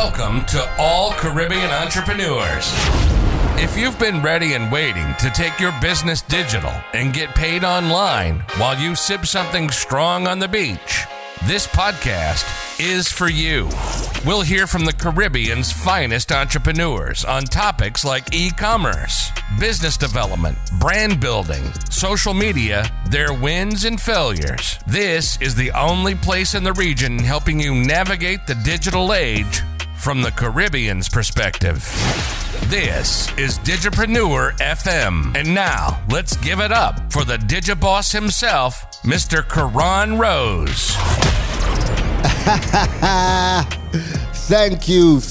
Welcome to all Caribbean entrepreneurs. If you've been ready and waiting to take your business digital and get paid online while you sip something strong on the beach, this podcast is for you. We'll hear from the Caribbean's finest entrepreneurs on topics like e-commerce, business development, brand building, social media, their wins and failures. This is the only place in the region helping you navigate the digital age from the Caribbean's perspective. This is Digipreneur FM. And now, let's give it up for the Digiboss himself, Mr. Karan Rose. Thank you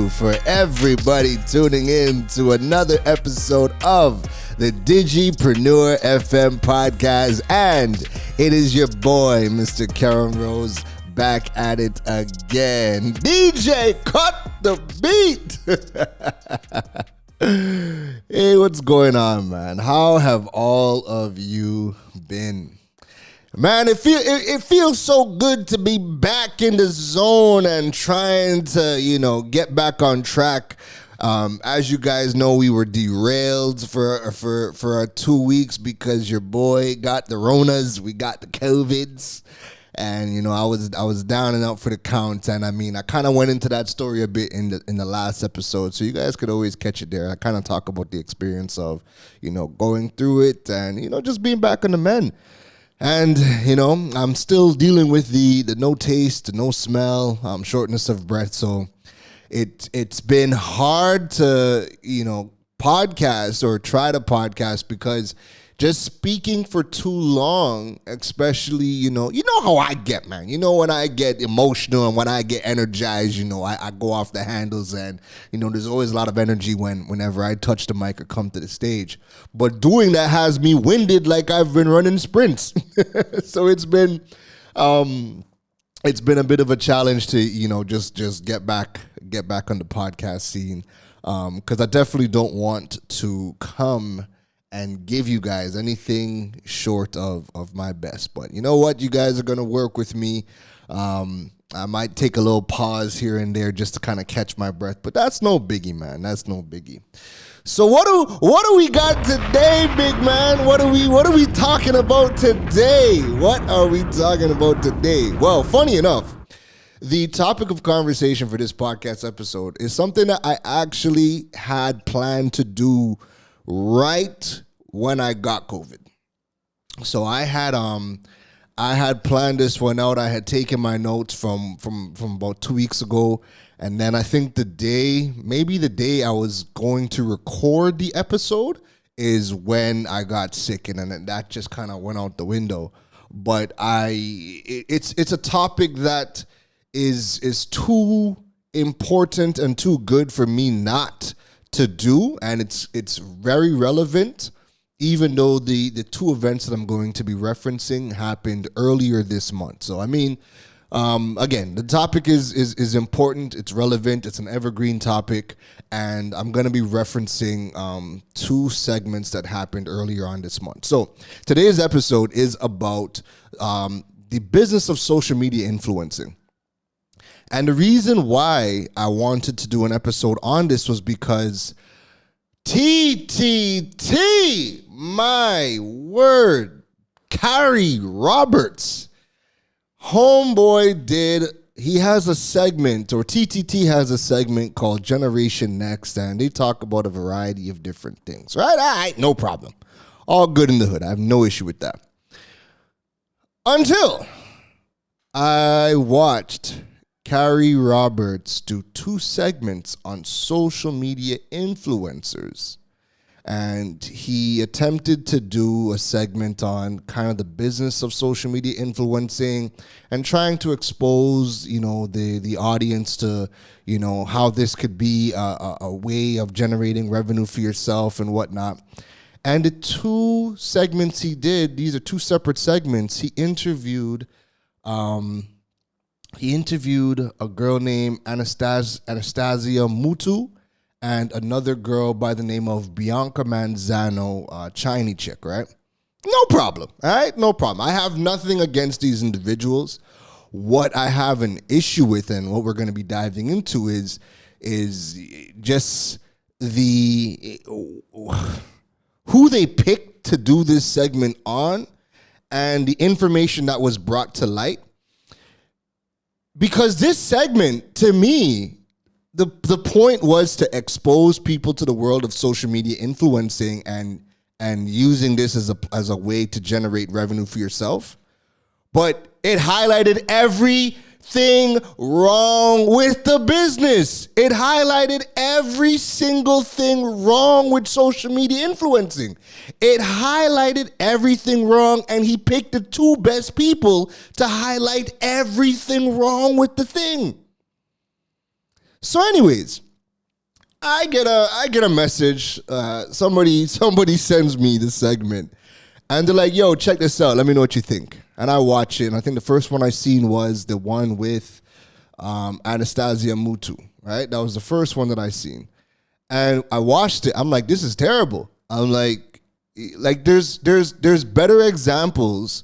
for everybody tuning in to another episode of the Digipreneur FM podcast. And it is your boy, Mr. Karan Rose, back at it again. DJ, cut the beat. Hey, what's going on, man? How have all of you been? Man, it feels so good to be back in the zone and trying to, get back on track. As you guys know, we were derailed for 2 weeks because your boy got the Ronas, we got the COVIDs. And I was down and out for the count, and I kind of went into that story a bit in the last episode, so you guys could always catch it there. I kind of talk about the experience of going through it and just being back on the men. And I'm still dealing with the no taste, no smell, shortness of breath. So it's been hard to podcast or try to podcast because just speaking for too long, especially, you know how I get, man. When I get emotional and when I get energized, I go off the handles and, there's always a lot of energy whenever I touch the mic or come to the stage. But doing that has me winded like I've been running sprints. So it's been a bit of a challenge to, just get back on the podcast scene. Because I definitely don't want to come and give you guys anything short of my best. But you know what? You guys are going to work with me. I might take a little pause here and there just to kind of catch my breath. But that's no biggie, man. That's no biggie. So what do we got today, big man? What are we talking about today? What are we talking about today? Well, funny enough, the topic of conversation for this podcast episode is something that I actually had planned to do right when I got COVID. So I had planned this one out. I had taken my notes from about 2 weeks ago, and then I think the day I was going to record the episode is when I got sick, and then that just kind of went out the window. But it's a topic that is too important and too good for me not to do, and it's very relevant, even though the two events that I'm going to be referencing happened earlier this month. So again, the topic is important, it's relevant, it's an evergreen topic, and I'm going to be referencing two segments that happened earlier on this month. So today's episode is about the business of social media influencing. And the reason why I wanted to do an episode on this was because TTT, my word, Carrie Roberts, homeboy he has a segment, or TTT has a segment called Generation Next, and they talk about a variety of different things, right? All right, no problem. All good in the hood. I have no issue with that. Until I watched Carrie Roberts do two segments on social media influencers. And he attempted to do a segment on kind of the business of social media influencing and trying to expose, the audience to, how this could be a way of generating revenue for yourself and whatnot. And the two segments he did, these are two separate segments. He interviewed a girl named Anastasia Mutu and another girl by the name of Bianca Manzano, Chinese chick, right? No problem, all right? No problem. I have nothing against these individuals. what I have an issue with and what we're going to be diving into is just the who they picked to do this segment on and the information that was brought to light. Because this segment, to me, the point was to expose people to the world of social media influencing and using this as a way to generate revenue for yourself. But it highlighted everything wrong with the business. It highlighted every single thing wrong with social media influencing. It highlighted everything wrong, and he picked the two best people to highlight everything wrong with the thing. So anyways, I get a message. Somebody sends me the segment, and they're like, "Yo, check this out. Let me know what you think." And I watch it, and I think the first one I seen was the one with Anastasia Mutu, right? That was the first one that I seen. And I watched it. I'm like, this is terrible. I'm like there's better examples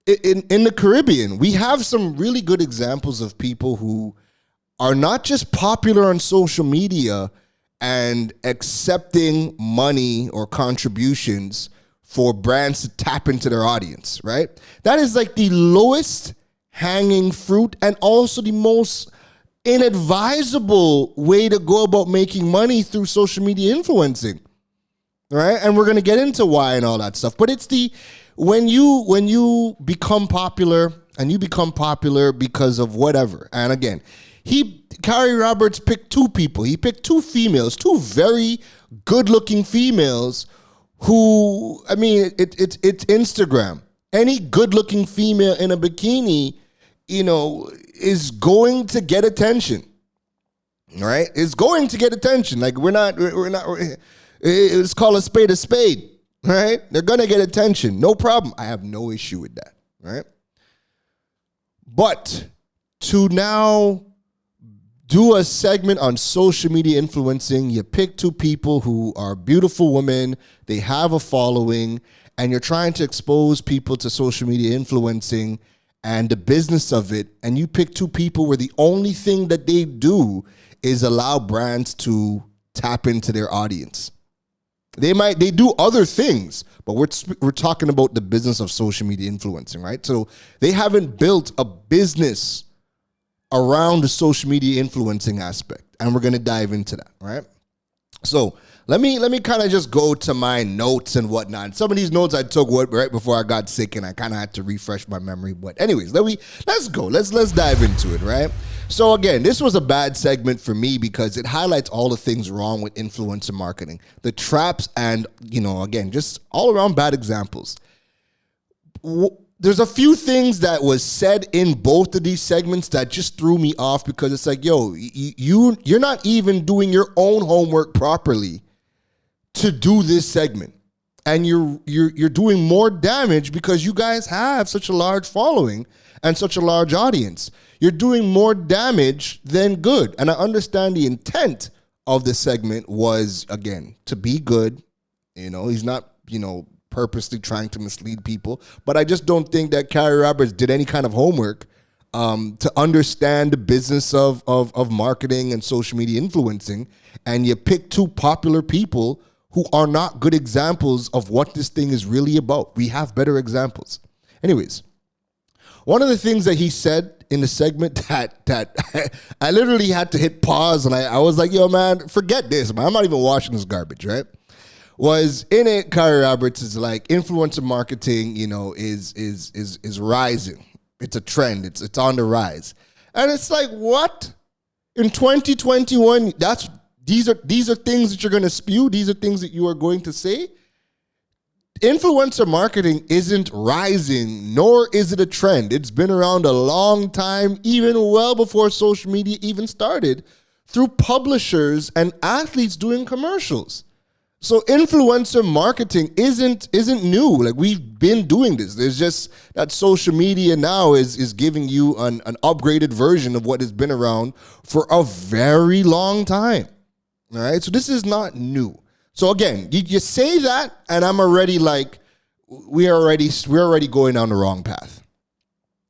in the Caribbean. We have some really good examples of people who are not just popular on social media and accepting money or contributions for brands to tap into their audience, right? That is like the lowest hanging fruit and also the most inadvisable way to go about making money through social media influencing, right? And we're going to get into why and all that stuff. But it's when you become popular, and you become popular because of whatever. And again, Carrie Roberts picked two people. He picked two females, two very good-looking females who, I mean, it's Instagram. Any good-looking female in a bikini, is going to get attention, right? It's going to get attention. Like it's called a spade, right? They're going to get attention. No problem. I have no issue with that, right? But to now do a segment on social media influencing, you pick two people who are beautiful women, they have a following, and you're trying to expose people to social media influencing and the business of it, and you pick two people where the only thing that they do is allow brands to tap into their audience. They do other things, but we're talking about the business of social media influencing, right? So they haven't built a business around the social media influencing aspect, and we're going to dive into that, right? So let me kind of just go to my notes and whatnot. Some of these notes I took right before I got sick, and I kind of had to refresh my memory. But anyways, let's go. Let's dive into it, right? So again, this was a bad segment for me because it highlights all the things wrong with influencer marketing, the traps, and again, just all around bad examples. There's a few things that was said in both of these segments that just threw me off because it's like, yo, you're not even doing your own homework properly to do this segment. And you're doing more damage because you guys have such a large following and such a large audience. You're doing more damage than good. And I understand the intent of this segment was, again, to be good. He's not, purposely trying to mislead people. But I just don't think that Carrie Roberts did any kind of homework to understand the business of marketing and social media influencing. And you pick two popular people who are not good examples of what this thing is really about. We have better examples. Anyways, one of the things that he said in the segment that I literally had to hit pause and I was like, yo, man, forget this, man. I'm not even watching this garbage, right? Was in it, Carrie Roberts is like, influencer marketing, is rising. It's a trend. It's on the rise. And it's like, what? In 2021, these are things that you're going to spew. These are things that you are going to say. Influencer marketing isn't rising, nor is it a trend. It's been around a long time, even well before social media even started, through publishers and athletes doing commercials. So influencer marketing isn't new. Like, we've been doing this. There's just that social media now is giving you an upgraded version of what has been around for a very long time. All right. So this is not new. So again, you say that, and I'm already like, we're already going down the wrong path.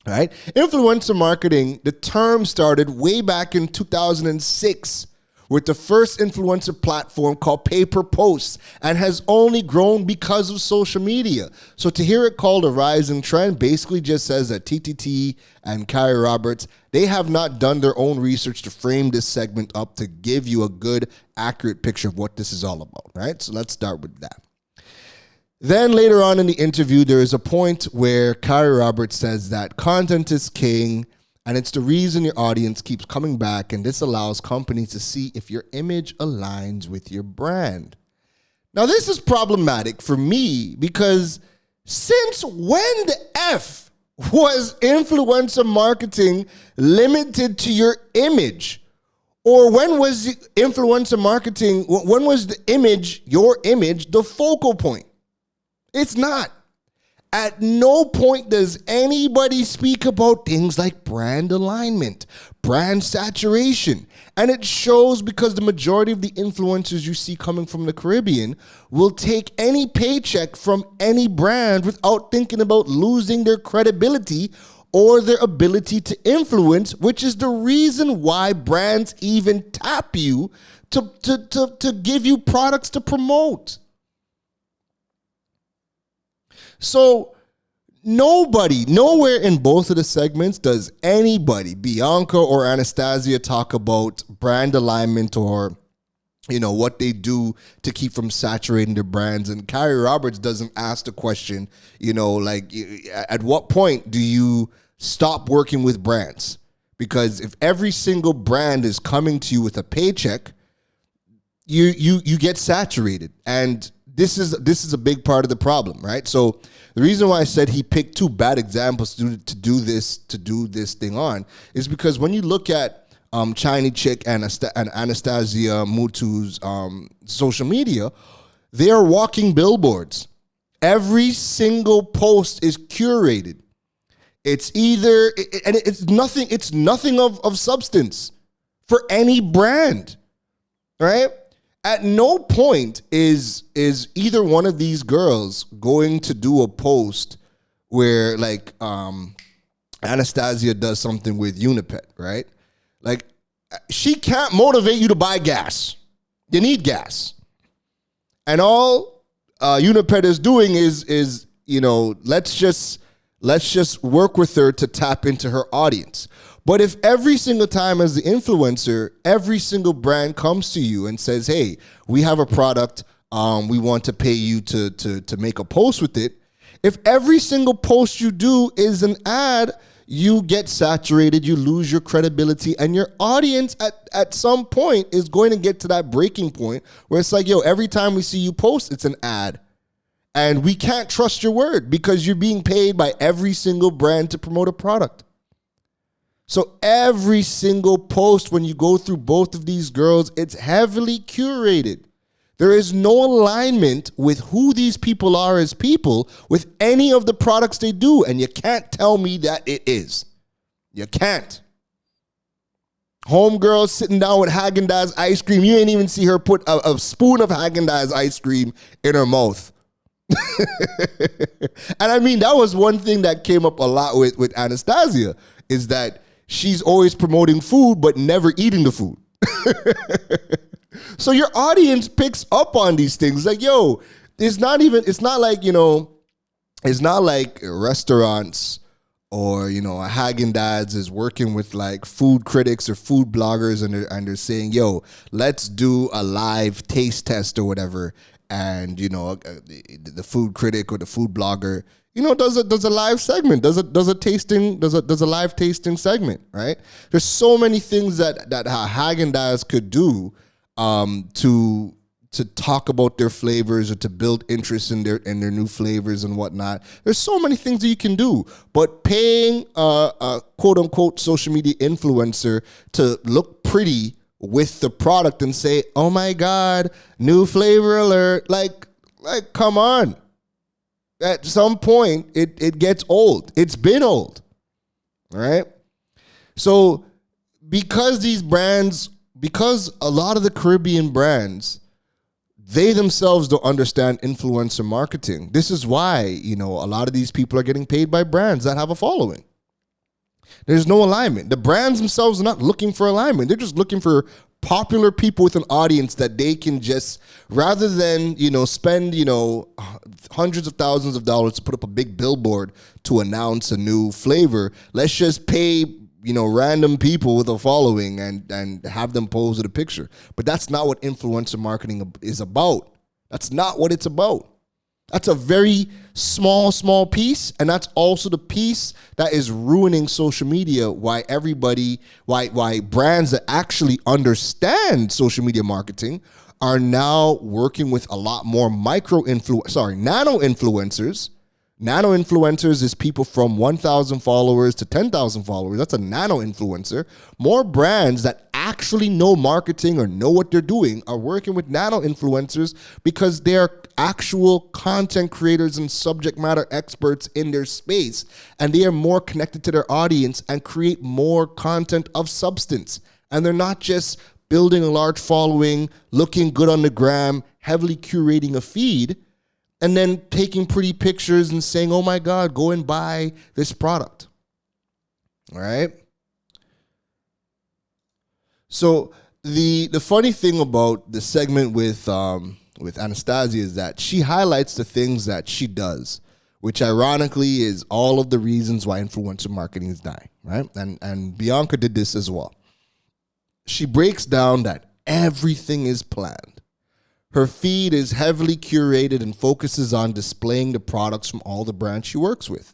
right? Influencer marketing, the term started way back in 2006 with the first influencer platform called Pay Per Post, and has only grown because of social media. So to hear it called a rising trend basically just says that TTT and Kyrie Roberts, they have not done their own research to frame this segment up to give you a good, accurate picture of what this is all about, right? So let's start with that. Then later on in the interview, there is a point where Kyrie Roberts says that content is king, and it's the reason your audience keeps coming back, and this allows companies to see if your image aligns with your brand. Now, this is problematic for me because since when the F was influencer marketing limited to your image? Or when was influencer marketing, when was the image, your image, the focal point? It's not. At no point does anybody speak about things like brand alignment, brand saturation. And it shows because the majority of the influencers you see coming from the Caribbean will take any paycheck from any brand without thinking about losing their credibility or their ability to influence, which is the reason why brands even tap you to give you products to promote. So nowhere in both of the segments does anybody, Bianca or Anastasia, talk about brand alignment or, what they do to keep from saturating their brands. And Kyrie Roberts doesn't ask the question, at what point do you stop working with brands? Because if every single brand is coming to you with a paycheck, you get saturated. And this is a big part of the problem, right? So the reason why I said he picked two bad examples to do this thing on is because when you look at Chiny Chick and Anastasia Mutu's social media, they are walking billboards. Every single post is curated. It's nothing of substance for any brand, right? At no point is either one of these girls going to do a post where Anastasia does something with Unipet, right? Like, she can't motivate you to buy gas. You need gas. And all Unipet is doing is let's just work with her to tap into her audience. But if every single time as the influencer, every single brand comes to you and says, hey, we have a product, we want to pay you to make a post with it. If every single post you do is an ad, you get saturated, you lose your credibility, and your audience at some point is going to get to that breaking point where it's like, yo, every time we see you post, it's an ad. And we can't trust your word because you're being paid by every single brand to promote a product. So every single post, when you go through both of these girls, it's heavily curated. There is no alignment with who these people are as people with any of the products they do. And you can't tell me that it is. You can't. Homegirl sitting down with Haagen-Dazs ice cream. You ain't even see her put a spoon of Haagen-Dazs ice cream in her mouth. And I mean, that was one thing that came up a lot with Anastasia, is that she's always promoting food, but never eating the food. So your audience picks up on these things. Like, yo, it's not like restaurants or, a Haagen-Dazs is working with like food critics or food bloggers and they're saying, yo, let's do a live taste test or whatever. And, the food critic or the food blogger, does a live segment, does a live tasting segment, right? There's so many things that Haagen-Dazs could do to talk about their flavors or to build interest in their new flavors and whatnot. There's so many things that you can do, but paying a quote unquote social media influencer to look pretty with the product and say, oh my God, new flavor alert, like come on. At some point, it gets old. It's been old, all right? So because a lot of the Caribbean brands, they themselves don't understand influencer marketing. This is why, a lot of these people are getting paid by brands that have a following. There's no alignment. The brands themselves are not looking for alignment. They're just looking for popular people with an audience that they can just, rather than, spend, hundreds of thousands of dollars to put up a big billboard to announce a new flavor. Let's just pay, random people with a following and have them pose with a picture. But that's not what influencer marketing is about. That's not what it's about. That's a very small piece, and that's also the piece that is ruining social media. Why brands that actually understand social media marketing are now working with a lot more nano influencers. Nano influencers is people from 1,000 followers to 10,000 followers. That's a nano influencer. More brands that actually know marketing or know what they're doing are working with nano influencers because they're actual content creators and subject matter experts in their space, and they are more connected to their audience and create more content of substance. And they're not just building a large following, looking good on the gram, heavily curating a feed, and then taking pretty pictures and saying, oh my God, go and buy this product. All right? So the funny thing about the segment with Anastasia is that she highlights the things that she does, which ironically is all of the reasons why influencer marketing is dying, right? And Bianca did this as well. She breaks down that everything is planned. Her feed is heavily curated and focuses on displaying the products from all the brands she works with.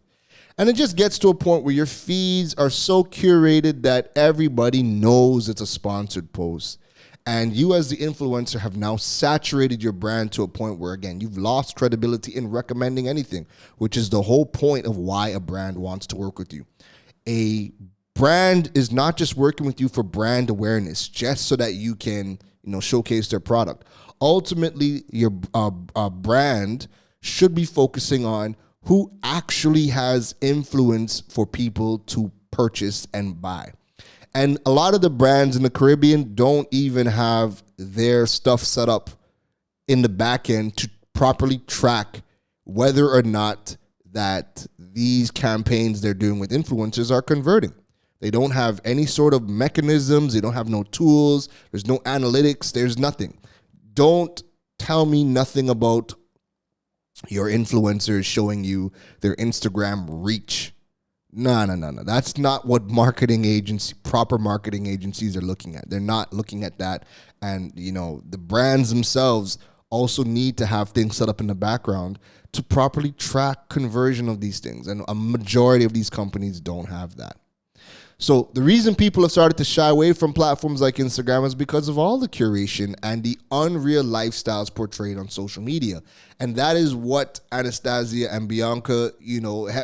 And it just gets to a point where your feeds are so curated that everybody knows it's a sponsored post. And you as the influencer have now saturated your brand to a point where, again, you've lost credibility in recommending anything, which is the whole point of why a brand wants to work with you. A brand is not just working with you for brand awareness, just so that you can, showcase their product. Ultimately, your brand should be focusing on who actually has influence for people to purchase and buy. And a lot of the brands in the Caribbean don't even have their stuff set up in the back end to properly track whether or not that these campaigns they're doing with influencers are converting. They don't have any sort of mechanisms. They don't have no tools. There's no analytics. There's nothing. Don't tell me nothing about your influencers showing you their Instagram reach. No. That's not what proper marketing agencies are looking at. They're not looking at that. And, the brands themselves also need to have things set up in the background to properly track conversion of these things. And a majority of these companies don't have that. So the reason people have started to shy away from platforms like Instagram is because of all the curation and the unreal lifestyles portrayed on social media. And that is what Anastasia and Bianca,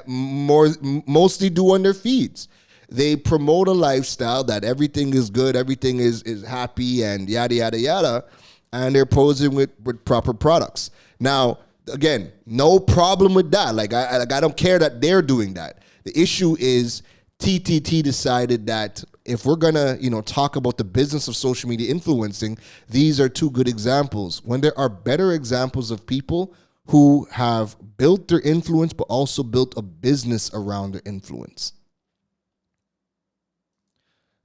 mostly do on their feeds. They promote a lifestyle that everything is good, everything is happy and yada, yada, yada. And they're posing with proper products. Now, again, no problem with that. I don't care that they're doing that. The issue is TTT decided that if we're going to, talk about the business of social media influencing, these are two good examples when there are better examples of people who have built their influence but also built a business around their influence.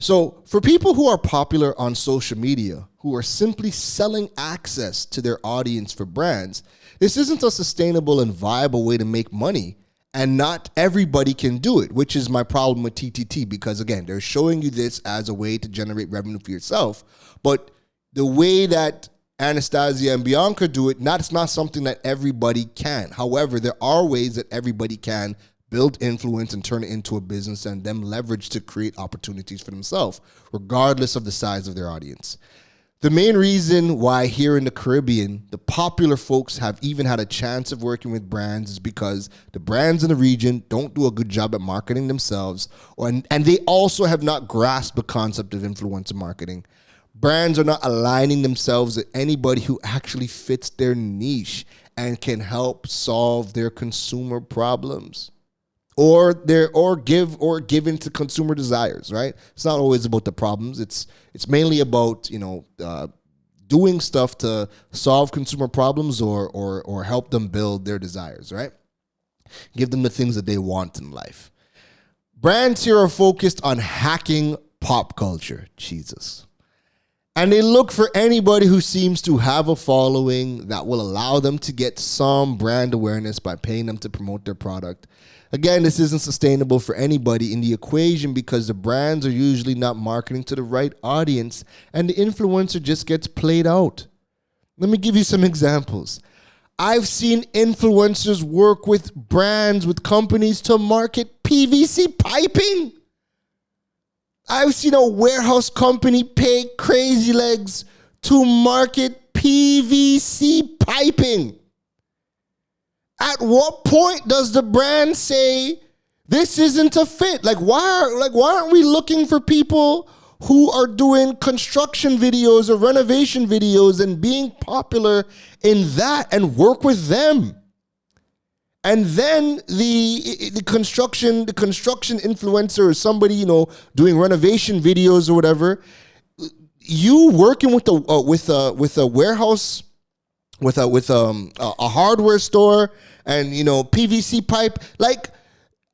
So for people who are popular on social media, who are simply selling access to their audience for brands, this isn't a sustainable and viable way to make money. And not everybody can do it, which is my problem with TTT, because, again, they're showing you this as a way to generate revenue for yourself. But the way that Anastasia and Bianca do it, it's not something that everybody can. However, there are ways that everybody can build influence and turn it into a business and them leverage to create opportunities for themselves, regardless of the size of their audience. The main reason why here in the Caribbean, the popular folks have even had a chance of working with brands is because the brands in the region don't do a good job at marketing themselves, and they also have not grasped the concept of influencer marketing. Brands are not aligning themselves with anybody who actually fits their niche and can help solve their consumer problems. Or give into consumer desires, right? It's not always about the problems. It's mainly about doing stuff to solve consumer problems or help them build their desires, right? Give them the things that they want in life. Brands here are focused on hacking pop culture. Jesus. And they look for anybody who seems to have a following that will allow them to get some brand awareness by paying them to promote their product. Again, this isn't sustainable for anybody in the equation because the brands are usually not marketing to the right audience and the influencer just gets played out. Let me give you some examples. I've seen influencers work with brands, with companies to market PVC piping. I've seen a warehouse company pay Crazy Legs to market PVC piping. At what point does the brand say this isn't a fit? Why aren't we looking for people who are doing construction videos or renovation videos and being popular in that and work with them? And then the construction influencer or somebody, doing renovation videos or whatever, you working with a warehouse, with a hardware store and PVC pipe,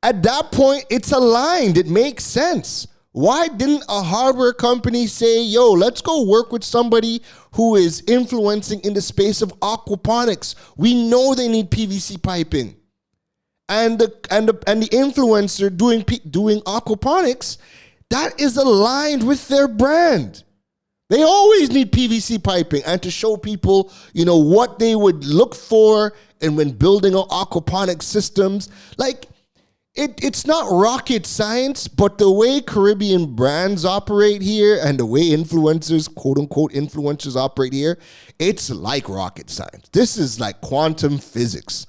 at that point it's aligned. It makes sense. Why didn't a hardware company say, yo, let's go work with somebody who is influencing in the space of aquaponics? We know they need PVC piping. And the influencer doing aquaponics, that is aligned with their brand. They always need PVC piping and to show people, what they would look for and when building aquaponic systems. It's not rocket science, but the way Caribbean brands operate here and the way influencers, quote unquote influencers operate here, it's like rocket science. This is like quantum physics.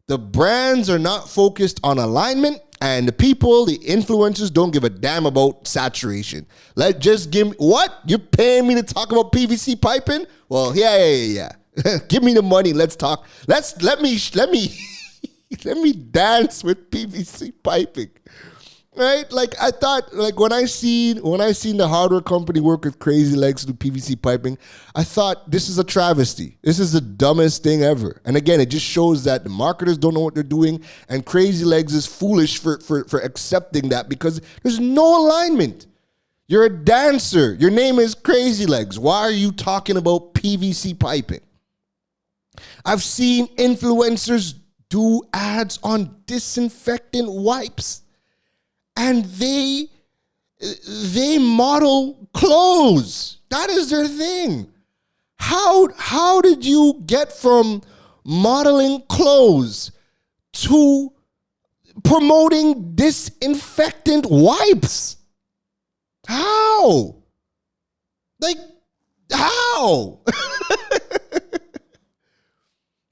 The brands are not focused on alignment, and the influencers don't give a damn about saturation. Just give me, what? You're paying me to talk about PVC piping? Well, yeah. Give me the money. Let's talk. Let me let me dance with PVC piping. Right? I thought, when I seen the hardware company work with Crazy Legs to do PVC piping, I thought this is a travesty. This is the dumbest thing ever. And again, it just shows that the marketers don't know what they're doing, and Crazy Legs is foolish for accepting that because there's no alignment. You're a dancer. Your name is Crazy Legs. Why are you talking about PVC piping? I've seen influencers do ads on disinfectant wipes. And they model clothes. That is their thing. How did you get from modeling clothes to promoting disinfectant wipes? How? How?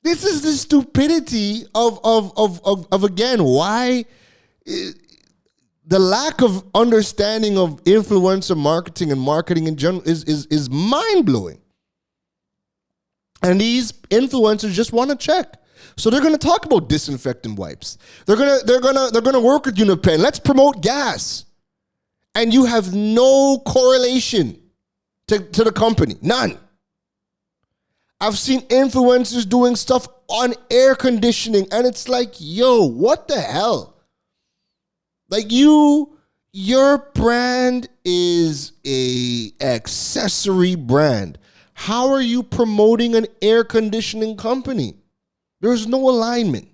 This is the stupidity of again, why the lack of understanding of influencer marketing and marketing in general is mind-blowing. And these influencers just want to check. So they're going to talk about disinfectant wipes. They're going to work with Unipen. Let's promote gas. And you have no correlation to the company. None. I've seen influencers doing stuff on air conditioning, and it's like, yo, what the hell? Your brand is a accessory brand. How are you promoting an air conditioning company? There's no alignment.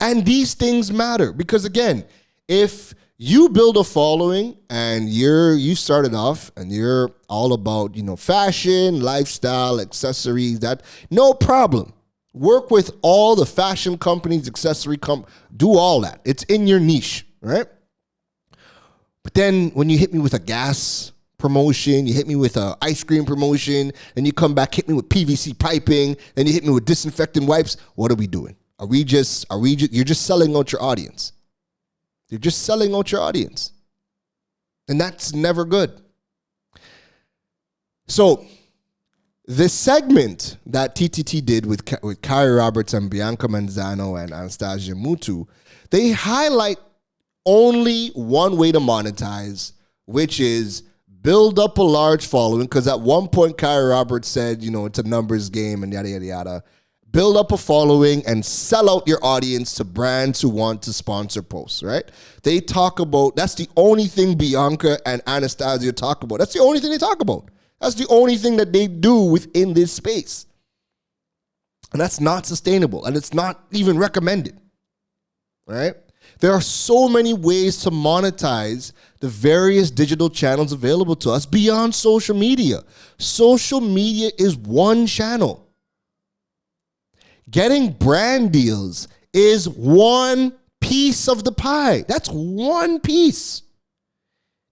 And these things matter because, again, if you build a following and you started off and you're all about, fashion, lifestyle, accessories, that no problem. Work with all the fashion companies, do all that. It's in your niche, right? But then when you hit me with a gas promotion, you hit me with an ice cream promotion, and you come back, hit me with PVC piping, then you hit me with disinfectant wipes, what are we doing? You're just selling out your audience. You're just selling out your audience. And that's never good. So, the segment that TTT did with Kyrie Roberts and Bianca Manzano and Anastasia Mutu, they highlight only one way to monetize, which is build up a large following. Because at one point, Kyrie Roberts said, it's a numbers game and yada, yada, yada. build up a following, and sell out your audience to brands who want to sponsor posts, right? They talk about, that's the only thing Bianca and Anastasia talk about. That's the only thing they talk about. That's the only thing that they do within this space. And that's not sustainable, and it's not even recommended, right? There are so many ways to monetize the various digital channels available to us beyond social media. Social media is one channel. Getting brand deals is one piece of the pie. That's one piece.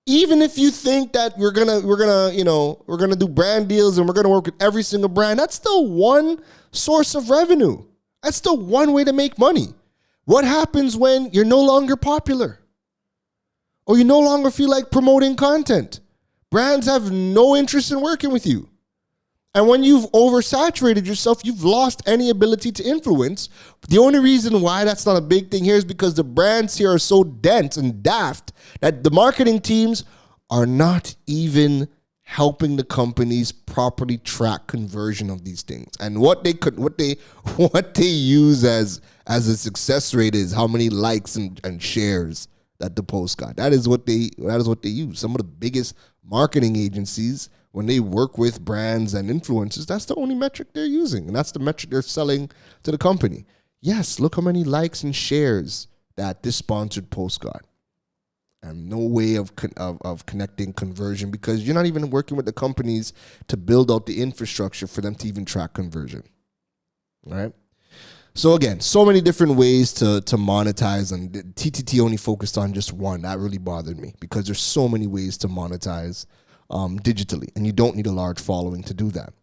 Even if you think that we're gonna do brand deals and we're gonna work with every single brand, that's still one source of revenue. That's still one way to make money. What happens when you're no longer popular? Or you no longer feel like promoting content? Brands have no interest in working with you. And when you've oversaturated yourself, you've lost any ability to influence. The only reason why that's not a big thing here is because the brands here are so dense and daft that the marketing teams are not even helping the companies properly track conversion of these things. And what they use as a success rate is how many likes and shares that the post got. That is what they use. Some of the biggest marketing agencies, when they work with brands and influencers, that's the only metric they're using. And that's the metric they're selling to the company. Yes, look how many likes and shares that this sponsored post got. And no way of connecting conversion, because you're not even working with the companies to build out the infrastructure for them to even track conversion. All right? So again, so many different ways to monetize, and TTT only focused on just one. That really bothered me, because there's so many ways to monetize digitally, and you don't need a large following to do that.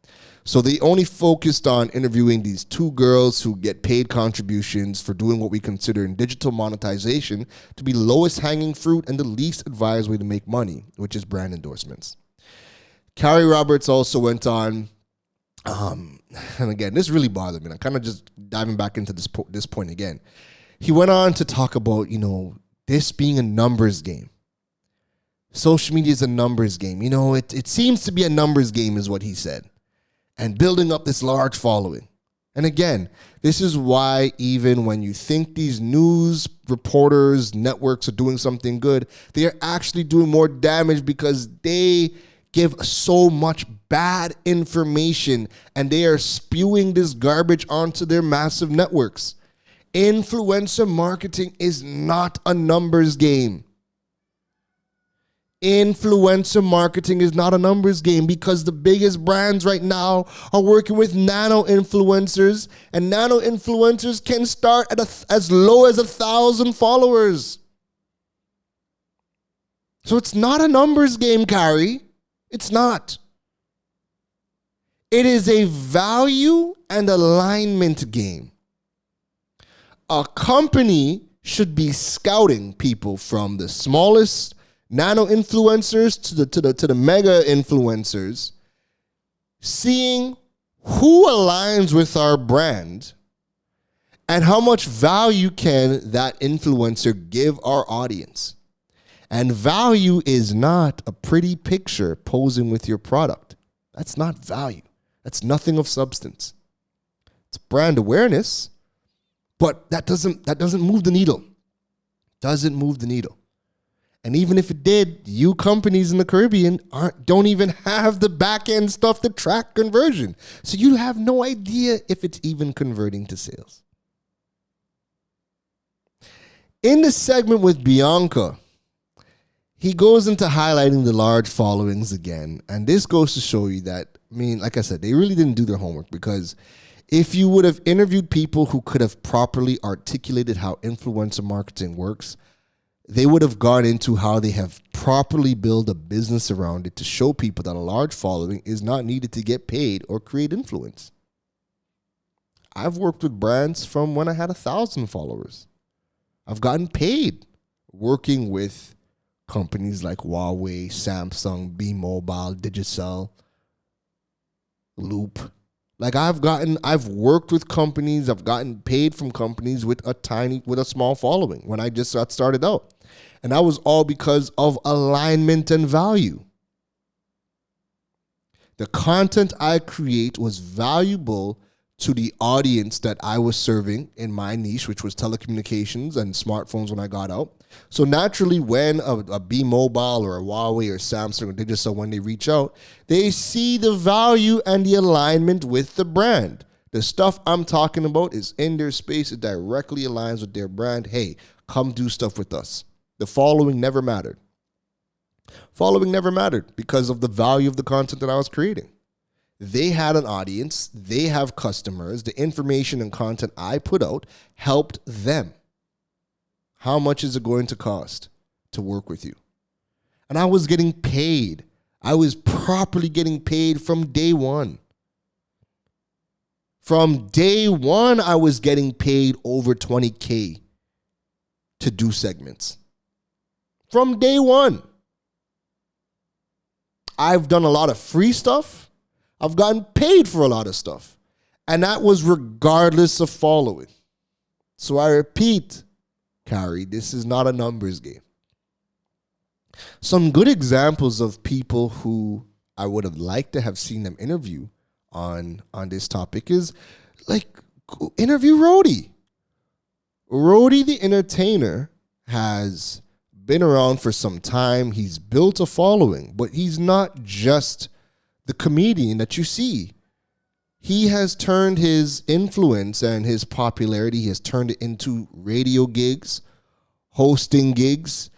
So they only focused on interviewing these two girls who get paid contributions for doing what we consider in digital monetization to be lowest hanging fruit and the least advised way to make money, which is brand endorsements. Carrie Roberts also went on, and again, this really bothered me. I'm kind of just diving back into this point again. He went on to talk about, this being a numbers game. Social media is a numbers game. It seems to be a numbers game is what he said. And building up this large following. And again, this is why even when you think these news reporters, networks are doing something good, they are actually doing more damage, because they give so much bad information and they are spewing this garbage onto their massive networks. Influencer marketing is not a numbers game. Influencer marketing is not a numbers game, because the biggest brands right now are working with nano influencers, and nano influencers can start at as low as 1,000 followers. So it's not a numbers game, Carrie. It's not. It is a value and alignment game. A company should be scouting people from the smallest nano influencers to the mega influencers, seeing who aligns with our brand and how much value can that influencer give our audience. And value is not a pretty picture posing with your product. That's not value. That's nothing of substance. It's brand awareness, but that doesn't move the needle. Doesn't move the needle. And even if it did, you companies in the Caribbean don't even have the back end stuff to track conversion. So you have no idea if it's even converting to sales. In the segment with Bianca, he goes into highlighting the large followings again. And this goes to show you that, like I said, they really didn't do their homework, because if you would have interviewed people who could have properly articulated how influencer marketing works, they would have gone into how they have properly built a business around it to show people that a large following is not needed to get paid or create influence. I've worked with brands from when I had 1,000 followers. I've gotten paid working with companies like Huawei, Samsung, B-Mobile, Digicel, Loop. I've worked with companies, I've gotten paid from companies with a small following when I just got started out. And that was all because of alignment and value. The content I create was valuable to the audience that I was serving in my niche, which was telecommunications and smartphones when I got out. So naturally, when a B-Mobile or a Huawei or Samsung or Digicel, when they reach out, they see the value and the alignment with the brand. The stuff I'm talking about is in their space. It directly aligns with their brand. Hey, come do stuff with us. The following never mattered. Following never mattered because of the value of the content that I was creating. They had an audience. They have customers. The information and content I put out helped them. How much is it going to cost to work with you? And I was getting paid. I was properly getting paid from day one. From day one, I was getting paid over $20K to do segments. From day one. I've done a lot of free stuff. I've gotten paid for a lot of stuff. And that was regardless of following. So I repeat, Carrie, this is not a numbers game. Some good examples of people who I would have liked to have seen them interview on this topic is like interview Rody. Rody the entertainer has been around for some time. He's built a following, but he's not just the comedian that you see. He has turned his influence and his popularity, he has turned it into radio gigs, hosting gigs.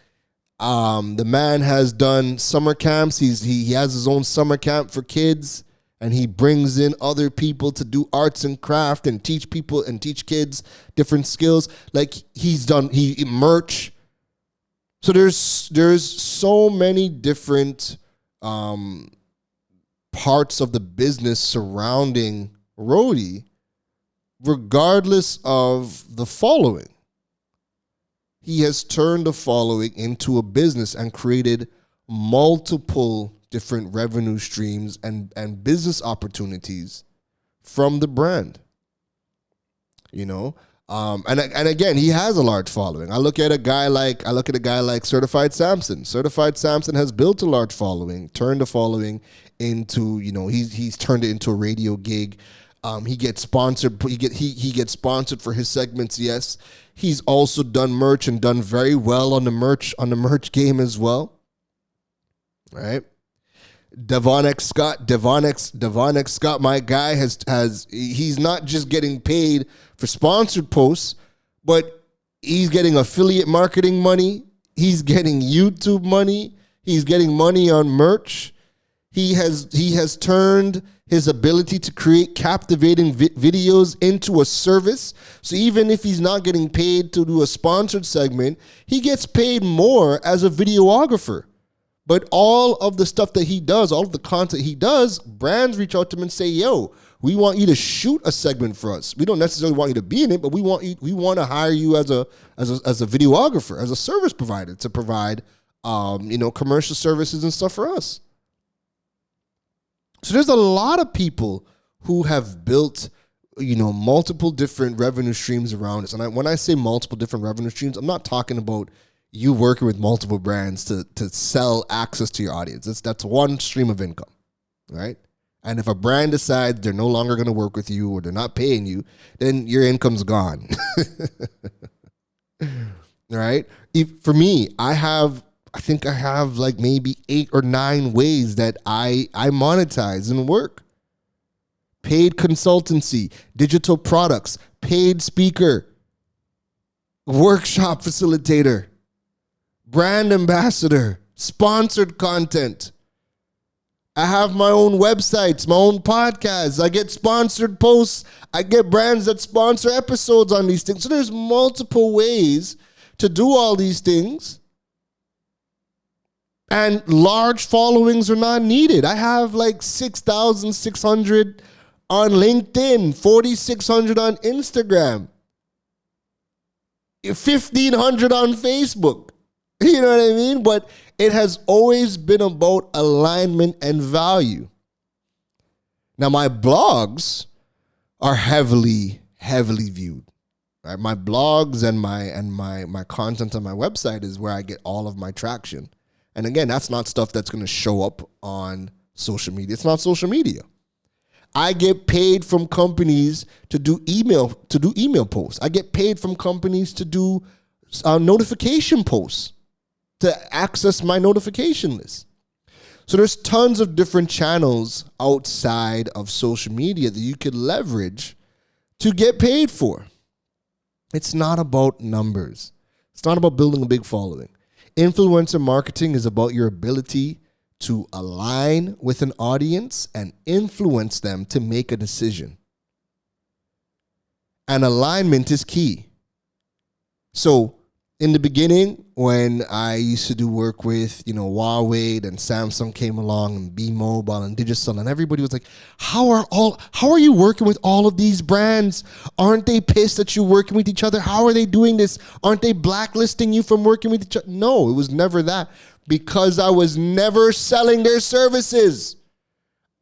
The man has done summer camps. He has his own summer camp for kids, and he brings in other people to do arts and craft and teach people and teach kids different skills. Like he merch. So there's so many different parts of the business surrounding Rody, regardless of the following. He has turned the following into a business and created multiple different revenue streams and business opportunities from the brand. You know? And again, he has a large following. I look at a guy like Certified Samson. Certified Samson has built a large following, turned the following into, he's turned it into a radio gig. He gets sponsored. He gets sponsored for his segments. Yes, he's also done merch and done very well on the merch game as well. Right. Devon X Scott, my guy he's not just getting paid for sponsored posts, but he's getting affiliate marketing money. He's getting YouTube money. He's getting money on merch. He has turned his ability to create captivating videos into a service. So even if he's not getting paid to do a sponsored segment, he gets paid more as a videographer. But all of the stuff that he does, all of the content he does, brands reach out to him and say, yo, we want you to shoot a segment for us. We don't necessarily want you to be in it, but we want to hire you as a videographer, as a service provider to provide commercial services and stuff for us. So there's a lot of people who have built, multiple different revenue streams around this. And when I say multiple different revenue streams, I'm not talking about you working with multiple brands to sell access to your audience. That's one stream of income, right? And if a brand decides they're no longer going to work with you or they're not paying you, then your income's gone. Right? For me, I think I have like maybe 8 or 9 ways that I monetize and work. Paid consultancy, digital products, paid speaker, workshop facilitator, brand ambassador, sponsored content. I have my own websites, my own podcasts. I get sponsored posts. I get brands that sponsor episodes on these things. So there's multiple ways to do all these things. And large followings are not needed. I have like 6,600 on LinkedIn, 4,600 on Instagram, 1,500 on Facebook. You know what I mean? But it has always been about alignment and value. Now, my blogs are heavily viewed. Right? My blogs and my content on my website is where I get all of my traction. And again, that's not stuff that's going to show up on social media. It's not social media. I get paid from companies to do email posts. I get paid from companies to do notification posts, to access my notification list. So there's tons of different channels outside of social media that you could leverage to get paid for. It's not about numbers. It's not about building a big following. Influencer marketing is about your ability to align with an audience and influence them to make a decision. And alignment is key. So in the beginning, when I used to do work with, Huawei, and Samsung came along, and B-Mobile and Digicel, and everybody was like, how are you working with all of these brands? Aren't they pissed that you're working with each other? How are they doing this? Aren't they blacklisting you from working with each other? No, it was never that, because I was never selling their services.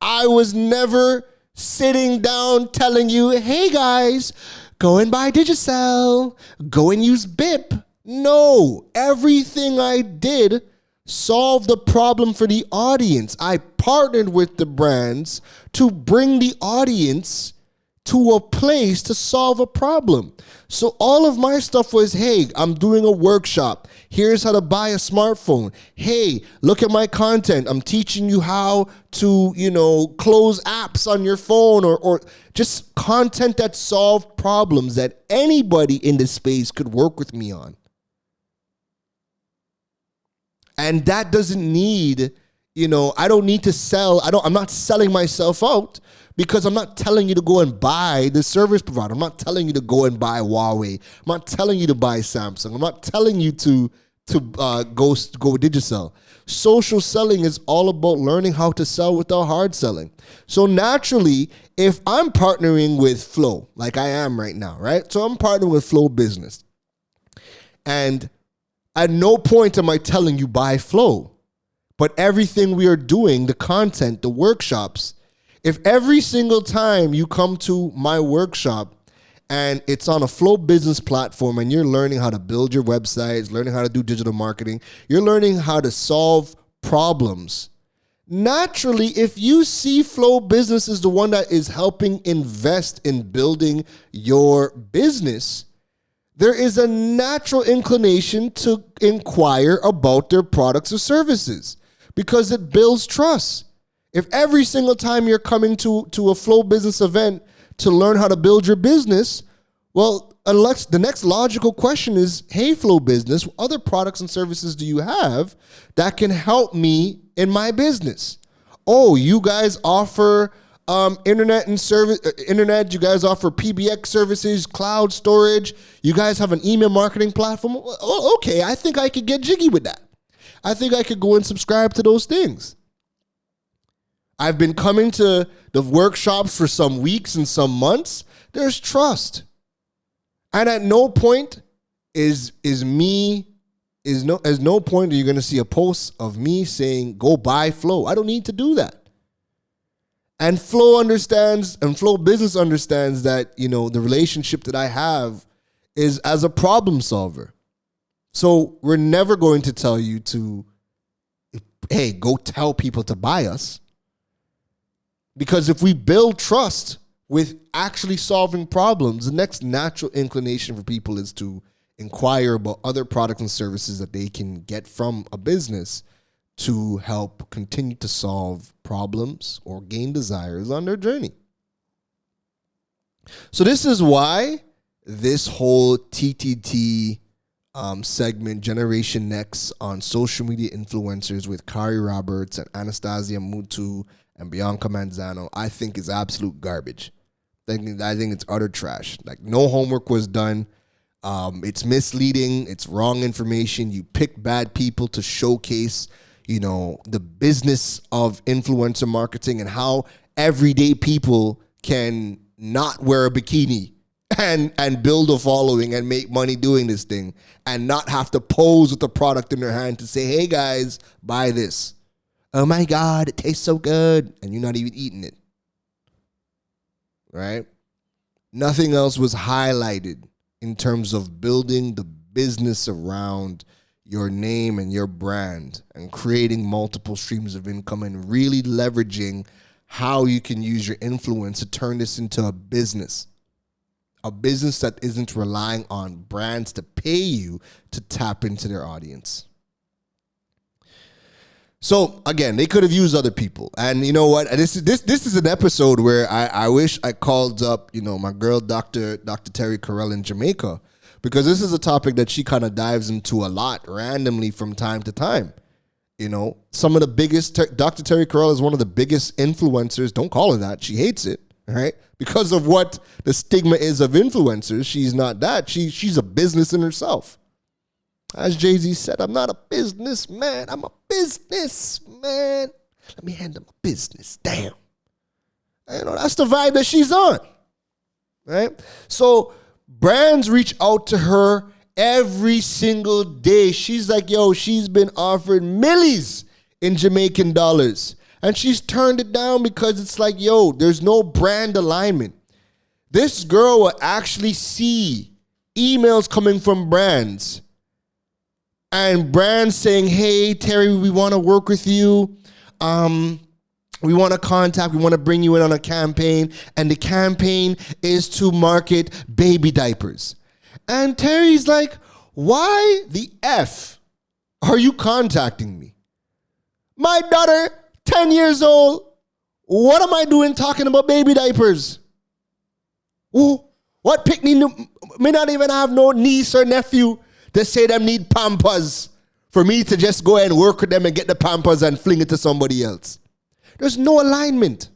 I was never sitting down telling you, hey guys, go and buy Digicel, go and use BIP. No, everything I did solved the problem for the audience. I partnered with the brands to bring the audience to a place to solve a problem. So all of my stuff was, hey, I'm doing a workshop. Here's how to buy a smartphone. Hey, look at my content. I'm teaching you how to, close apps on your phone, or just content that solved problems that anybody in this space could work with me on. And that doesn't need, I don't need to sell. I'm not selling myself out, because I'm not telling you to go and buy the service provider. I'm not telling you to go and buy Huawei. I'm not telling you to buy Samsung. I'm not telling you to go with Digicel. Social selling is all about learning how to sell without hard selling. So naturally, if I'm partnering with Flow, like I am right now, right? So I'm partnering with Flow Business. And at no point am I telling you buy Flow. But everything we are doing, the content, the workshops, if every single time you come to my workshop and it's on a Flow Business platform and you're learning how to build your websites, learning how to do digital marketing, you're learning how to solve problems. Naturally, if you see Flow Business as the one that is helping invest in building your business, there is a natural inclination to inquire about their products or services, because it builds trust. If every single time you're coming to a Flow Business event to learn how to build your business, well, unless the next logical question is, hey, Flow Business, what other products and services do you have that can help me in my business? Oh, you guys offer internet and service. Internet. You guys offer PBX services, cloud storage. You guys have an email marketing platform. Oh, okay, I think I could get jiggy with that. I think I could go and subscribe to those things. I've been coming to the workshops for some weeks and some months. There's trust. And at no point is no point are you going to see a post of me saying, go buy Flow. I don't need to do that. And Flow understands, and Flow Business understands that, the relationship that I have is as a problem solver. So we're never going to tell you to, hey, go tell people to buy us. Because if we build trust with actually solving problems, the next natural inclination for people is to inquire about other products and services that they can get from a business to help continue to solve problems or gain desires on their journey. So this is why this whole TTT segment, Generation Next, on social media influencers with Kari Roberts and Anastasia Mutu and Bianca Manzano, I think is absolute garbage. I think it's utter trash. Like, no homework was done. It's misleading. It's wrong information. You pick bad people to showcase, the business of influencer marketing and how everyday people can not wear a bikini and build a following and make money doing this thing and not have to pose with the product in their hand to say, hey guys, buy this. Oh my God, it tastes so good. And you're not even eating it. Right? Nothing else was highlighted in terms of building the business around your name and your brand and creating multiple streams of income and really leveraging how you can use your influence to turn this into a business that isn't relying on brands to pay you to tap into their audience. So again, they could have used other people, and you know what? This is an episode where I wish I called up, my girl Dr. Terry Carell in Jamaica, because this is a topic that she kind of dives into a lot randomly from time to time. Some of the biggest, Dr. Terry Carell is one of the biggest influencers. Don't call her that. She hates it, right? Because of what the stigma is of influencers. She's not that. She's a business in herself. As Jay-Z said, I'm not a businessman. I'm a businessman. Let me handle my business. Damn. That's the vibe that she's on, right? So brands reach out to her every single day. She's like, she's been offered millies in Jamaican dollars. And she's turned it down because it's like, there's no brand alignment. This girl will actually see emails coming from brands. And brands saying, hey, Terry, we want to work with you. We want to bring you in on a campaign. And the campaign is to market baby diapers. And Terry's like, why the F are you contacting me? My daughter, 10 years old, what am I doing talking about baby diapers? Ooh, what picnic may not even have no niece or nephew to say them need Pampers for me to just go and work with them and get the Pampers and fling it to somebody else. There's no alignment.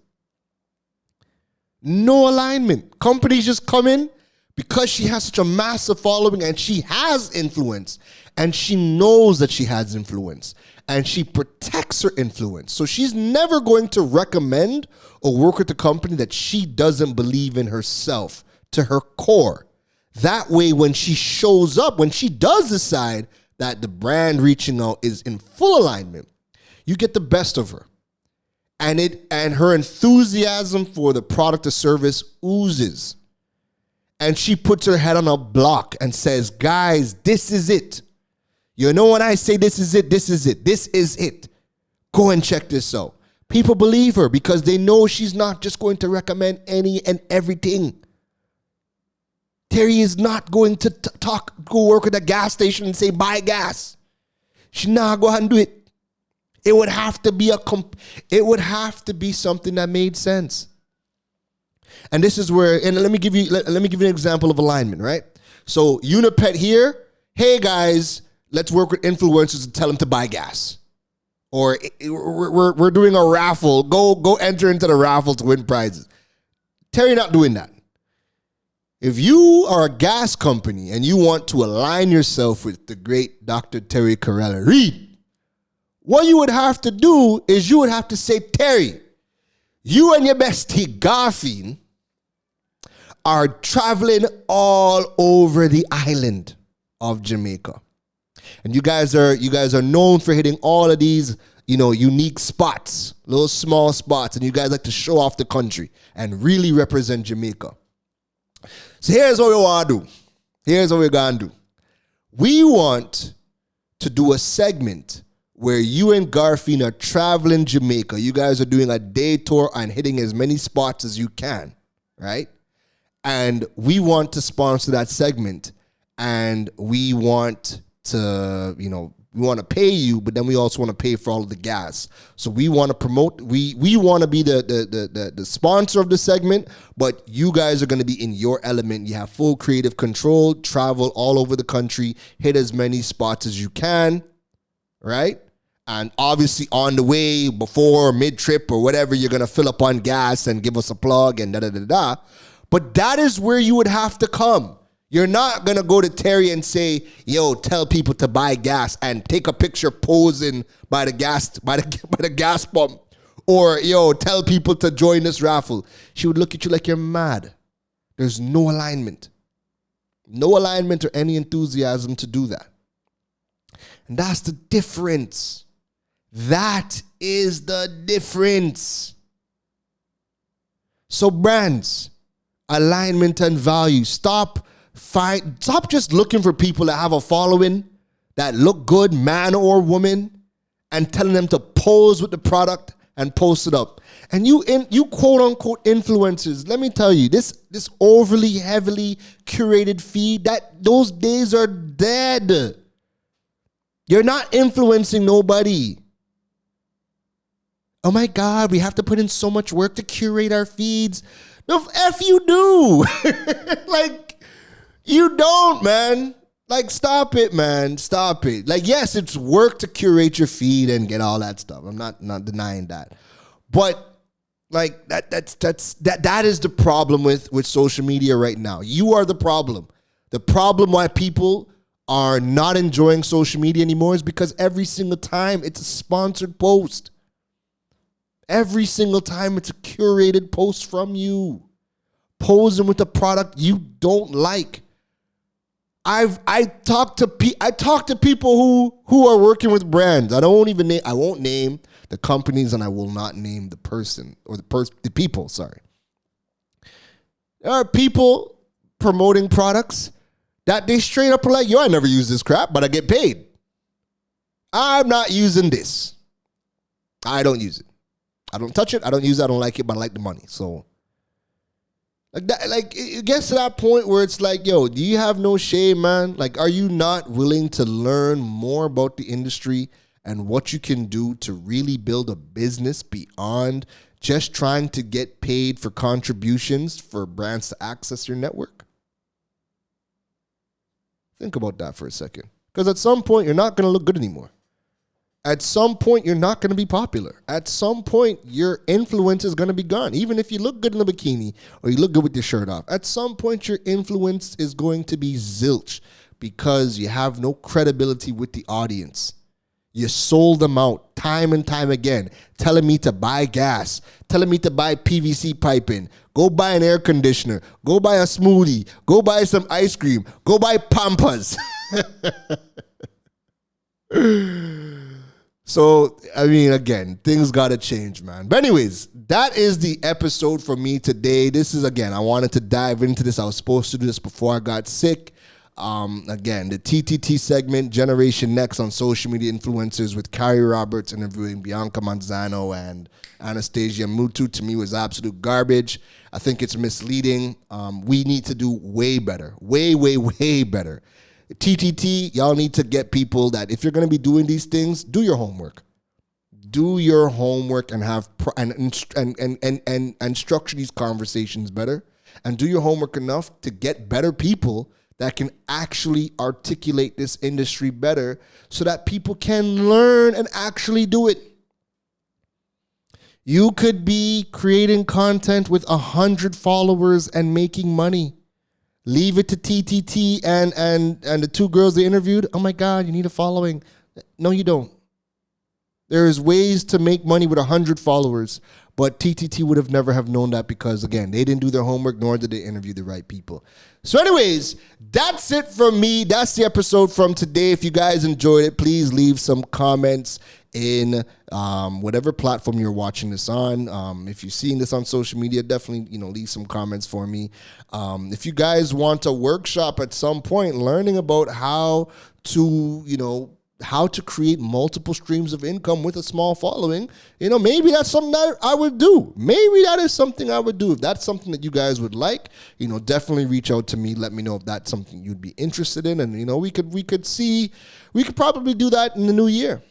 No alignment. Companies just come in because she has such a massive following and she has influence and she knows that she has influence and she protects her influence. So she's never going to recommend or work with a company that she doesn't believe in herself to her core. That way, when she shows up, when she does decide that the brand reaching out is in full alignment, you get the best of her. And her enthusiasm for the product or service oozes. And she puts her head on a block and says, guys, this is it. When I say this is it, this is it. This is it. Go and check this out. People believe her because they know she's not just going to recommend any and everything. Terry is not going to go work at a gas station and say, buy gas. She's not going to do it. It would have to be something that made sense. And this is where, and let me give you an example of alignment, right? So Unipet here, hey guys, let's work with influencers and tell them to buy gas. Or we're doing a raffle. Go enter into the raffle to win prizes. Terry not doing that. If you are a gas company and you want to align yourself with the great Dr. Terry Carell Reed, what you would have to do is you would have to say, Terry, you and your bestie Garfield are traveling all over the island of Jamaica. And you guys are known for hitting all of these, unique spots, little small spots, and you guys like to show off the country and really represent Jamaica. So here's what we want to do. Here's what we're going to do. We want to do a segment where you and Garfield are traveling Jamaica. You guys are doing a day tour and hitting as many spots as you can, right? And we want to sponsor that segment. And we want to, we want to pay you, but then we also want to pay for all of the gas. So we want to promote, we want to be the sponsor of the segment, but you guys are going to be in your element. You have full creative control, travel all over the country, hit as many spots as you can, right? And obviously on the way, before, mid-trip, or whatever, you're going to fill up on gas and give us a plug and da-da-da-da. But that is where you would have to come. You're not going to go to Terry and say, tell people to buy gas and take a picture posing by the gas pump. Or, tell people to join this raffle. She would look at you like you're mad. There's no alignment. No alignment or any enthusiasm to do that. And that's the difference. That is the difference. So brands, alignment and value. Stop just looking for people that have a following, that look good, man or woman, and telling them to pose with the product and post it up. And you quote unquote influencers, let me tell you, this overly heavily curated feed, those days are dead. You're not influencing nobody. Oh my God, we have to put in so much work to curate our feeds. No, F you do. Like, you don't, man. Like, stop it, man. Stop it. Like, yes, it's work to curate your feed and get all that stuff. I'm not denying that. But like that is the problem with social media right now. You are the problem. The problem why people are not enjoying social media anymore is because every single time it's a sponsored post. Every single time it's a curated post from you. Posing with a product you don't like. I talk to people who are working with brands. I won't name the companies, and I will not name the person or the people, sorry. There are people promoting products that they straight up are like, yo, I never use this crap, but I get paid. I'm not using this. I don't use it. I don't touch it. I don't use it. I don't like it, but I like the money. So like that, like it gets to that point where it's like, yo, do you have no shame, man? Like, are you not willing to learn more about the industry and what you can do to really build a business beyond just trying to get paid for contributions for brands to access your network? Think about that for a second. Because at some point, you're not going to look good anymore. At some point, you're not going to be popular. At some point, your influence is going to be gone. Even if you look good in a bikini or you look good with your shirt off, at some point, your influence is going to be zilch because you have no credibility with the audience. You sold them out time and time again, telling me to buy gas, telling me to buy PVC piping, go buy an air conditioner, go buy a smoothie, go buy some ice cream, go buy Pampas. So, I mean, again, things got to change, man. But anyways, that is the episode for me today. This is, again, I wanted to dive into this. I was supposed to do this before I got sick. Again, the TTT segment, Generation Next on social media influencers with Carrie Roberts interviewing Bianca Manzano and Anastasia Mutu, to me was absolute garbage. I think it's misleading. We need to do way better, way, way, way better. TTT, y'all need to get people that if you're going to be doing these things, do your homework. Do your homework and have and structure these conversations better, and do your homework enough to get better people that can actually articulate this industry better so that people can learn and actually do it. You could be creating content with 100 followers and making money. Leave it to TTT and the two girls they interviewed. Oh my God, you need a following. No, you don't. There's ways to make money with 100 followers, but TTT would have never have known that because, again, they didn't do their homework, nor did they interview the right people. So anyways, that's it from me. That's the episode from today. If you guys enjoyed it, please leave some comments in whatever platform you're watching this on. If you're seeing this on social media, definitely, leave some comments for me. If you guys want a workshop at some point learning about how to create multiple streams of income with a small following, maybe that's something that I would do. Maybe that is something I would do. If that's something that you guys would like, definitely reach out to me. Let me know if that's something you'd be interested in. And, we could probably do that in the new year.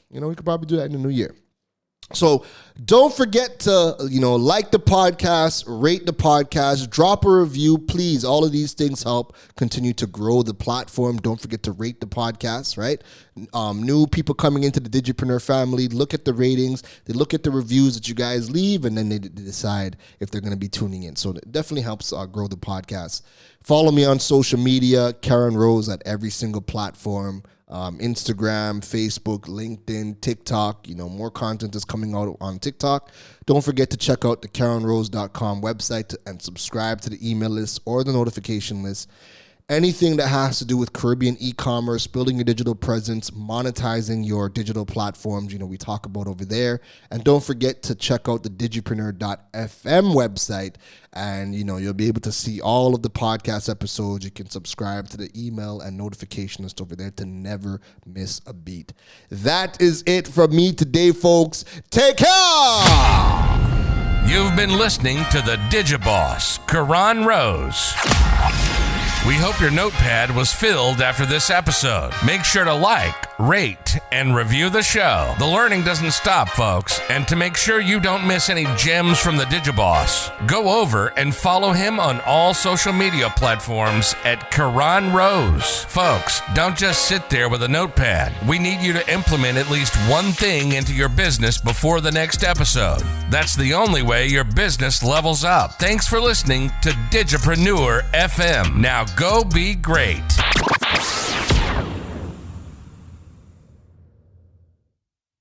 So don't forget to, like the podcast, rate the podcast, drop a review, please. All of these things help continue to grow the platform. Don't forget to rate the podcast, right? New people coming into the Digipreneur family, look at the ratings, they look at the reviews that you guys leave, and then they decide if they're going to be tuning in. So it definitely helps grow the podcast. Follow me on social media, Karen Rose, at every single platform. Instagram, Facebook, LinkedIn, TikTok. More content is coming out on TikTok. Don't forget to check out the KarenRose.com website and subscribe to the email list or the notification list. anything that has to do with Caribbean e-commerce, building your digital presence, monetizing your digital platforms, we talk about over there. And don't forget to check out the digipreneur.fm website, and you'll be able to see all of the podcast episodes. You can subscribe to the email and notification list over there to never miss a beat. That is it from me today, folks. Take care. You've been listening to the Digiboss, Karan Rose. We hope your notepad was filled after this episode. Make sure to like, rate, and review the show. The learning doesn't stop, folks. And to make sure you don't miss any gems from the Digiboss, go over and follow him on all social media platforms at Karan Rose. Folks, don't just sit there with a notepad. We need you to implement at least one thing into your business before the next episode. That's the only way your business levels up. Thanks for listening to Digipreneur FM. Now go be great.